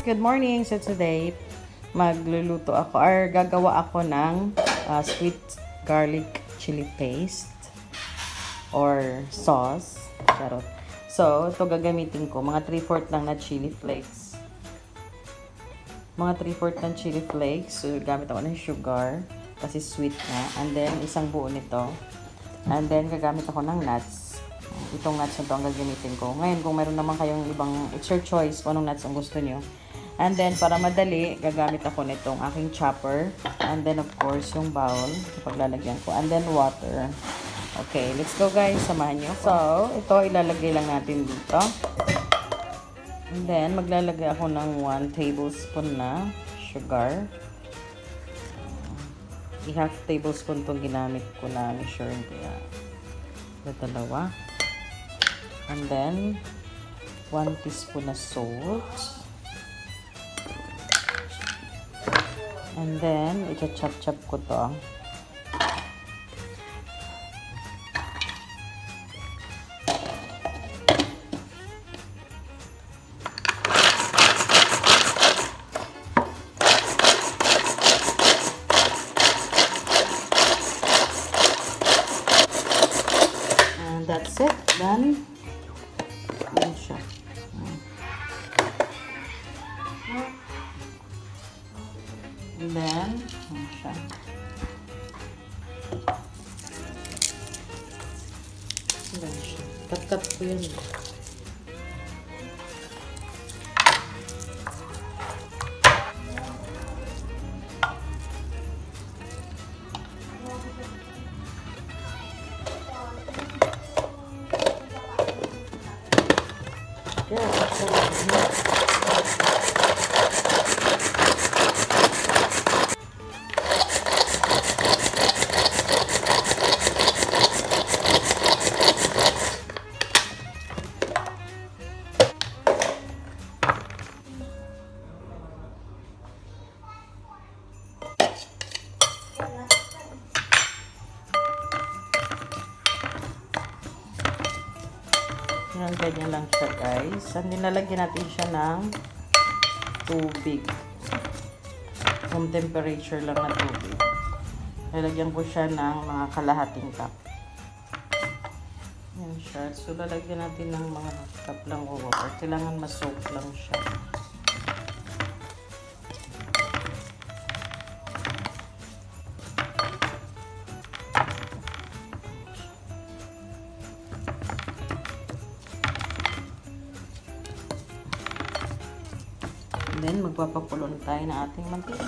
Good morning! So today, magluluto ako or gagawa ako ng sweet garlic chili paste or sauce. Charot. So, ito gagamitin ko. Mga 3/4 lang na chili flakes. Mga 3/4 ng chili flakes. So, gamit ako ng sugar kasi sweet na. And then, isang buo nito. And then, gagamit ako ng nuts. Itong nuts na ito ang gagamitin ko. Ngayon, kung meron naman kayong ibang, it's your choice kung anong nuts ang gusto nyo. And then, para madali, gagamit ako nitong aking chopper. And then, of course, yung bowl. Paglalagyan ko. And then, water. Okay, let's go guys. Samahan nyo. So, ito ilalagay lang natin dito. And then, maglalagay ako ng 1 tablespoon na sugar. I-half tablespoon itong ginamit ko na measure. Kaya, dalawa. And then, 1 teaspoon na salt. And then, i-chop-chop ko to. And that's it. Done. Yan siya. And then, yan siya. Yan siya. Cut-cut ko yun. Yan, ganyan lang siya guys. And nilalagyan natin siya ng tubig. Room temperature lang na tubig. Lalagyan ko siya ng mga kalahating cup. Yan siya. So, lalagyan natin ng mga cup lang o water. Kailangan ma-soak lang siya. Then, magpapakulo na tayo ng ating mantika.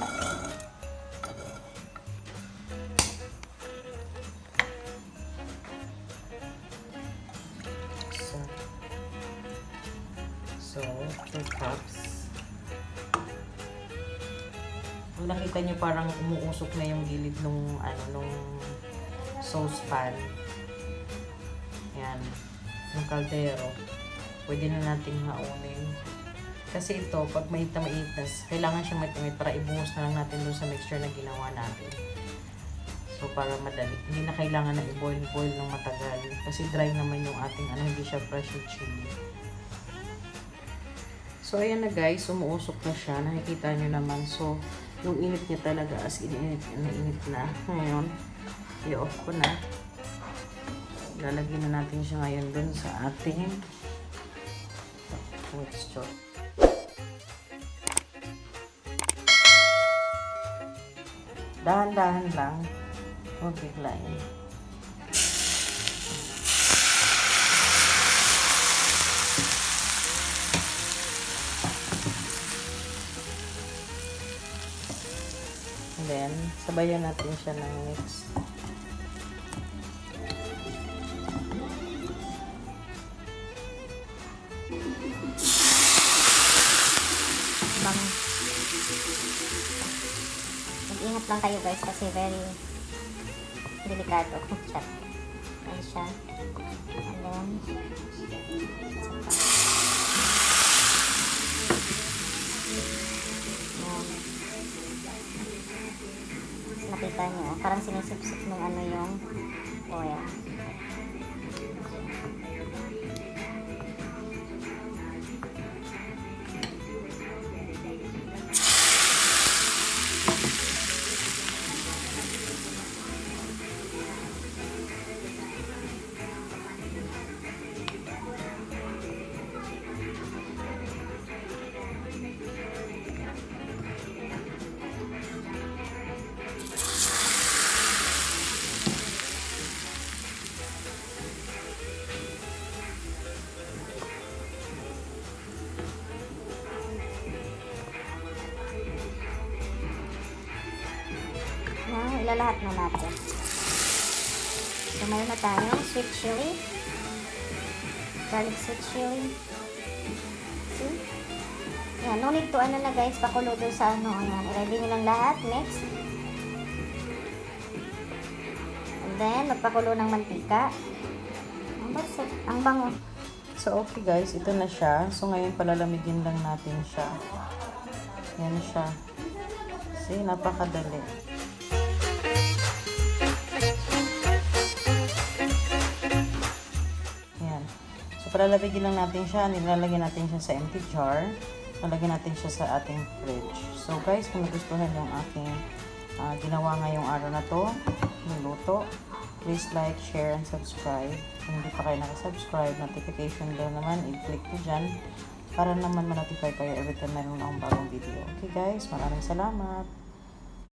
So 2 cups. Kung nakita nyo parang umuusok na yung gilid nung, nung saucepan. Yan. Yung kaldero. Pwede na nating haunin. Kasi ito, pag mainit na, kailangan siyang mainit para ibuhos na lang natin doon sa mixture na ginawa natin. So, para madali. Hindi na kailangan na i-boil ng matagal. Kasi dry naman yung ating, hindi siya fresh yung chili. So, ayan na guys, umuusok na siya. Nakikita nyo naman. So, yung init niya talaga, as init na. Ngayon, i-off ko na. Lalagyan na natin siya ngayon doon sa ating mixture. Dahan-dahan lang. Huwag biglayin. And then, sabayan natin siya ng mix. Ingat lang kayo guys kasi very delikado. Chat. Ayan siya. And then, nakita nyo, parang sinisip-sip ng yung oil. ilalahat na natin. So, mayroon na tayong sweet chili. Garlic sweet chili. See? Yan, no need to ano na guys, pakulo doon sa ano. Ayan, i-ready nyo lang lahat. Mix. And then, magpakulo ng mantika. Ang bango. So, okay guys, ito na siya. So, ngayon palalamigin lang natin siya. Yan siya. See, napakadali. Yan. So, palalamigin lang natin siya. Nilalagyan natin siya sa empty jar. Lalagyan natin siya sa ating fridge. So, guys, kung nagustuhan yung aking ginawa ngayong araw na to, niluto, please like, share, and subscribe. Kung hindi pa kayo nakasubscribe, notification bell naman, i-click nyo dyan para naman ma-notify kayo every time meron akong bagong video. Okay guys, maraming salamat!